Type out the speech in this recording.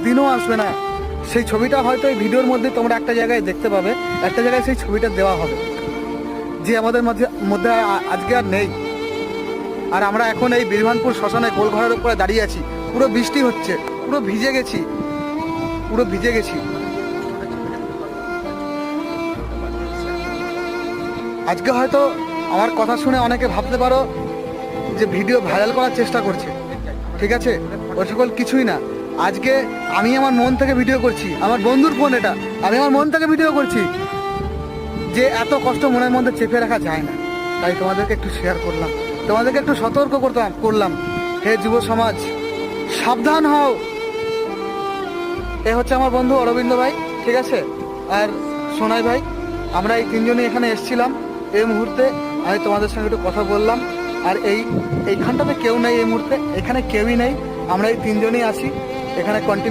দিনও আসবে না। সেই ছবিটা হয়তো এই ভিডিওর মধ্যে তোমরা একটা জায়গায় দেখতে পাবে, একটা জায়গায় সেই ছবিটা দেওয়া হবে, যে আমাদের মধ্যে আজকে আর নেই। আর আমরা এখন এই বীরভানপুর শ্মশানে গোলঘরের উপরে দাঁড়িয়ে আছি, পুরো বৃষ্টি হচ্ছে, পুরো ভিজে গেছি, পুরো ভিজে গেছি। আজকে হয়তো আমার কথা শুনে অনেকে ভাবতে পারো যে ভিডিও ভাইরাল করার চেষ্টা করছে, ঠিক আছে, ওই সকল কিছুই না। আজকে আমি আমার মন থেকে ভিডিও করছি, আমার বন্ধুর ফোন এটা, আমি আমার মন থেকে ভিডিও করছি, যে এত কষ্ট মনের মধ্যে চেপে রাখা যায় না, তাই তোমাদেরকে একটু শেয়ার করলাম, তোমাদেরকে একটু সতর্ক করলাম। হে যুব সমাজ, সাবধান হও। এ হচ্ছে আমার বন্ধু অরবিন্দ ভাই, ঠিক আছে, আর সোনাই ভাই। আমরা এই তিনজনই এখানে এসেছিলাম। এই মুহূর্তে আমি তোমাদের সঙ্গে একটু কথা বললাম। আর এইখানটাতে কেউ নেই এই মুহূর্তে, এখানে কেউই নেই, আমরা এই তিনজনই আছি এখানে কন্টিনিউ।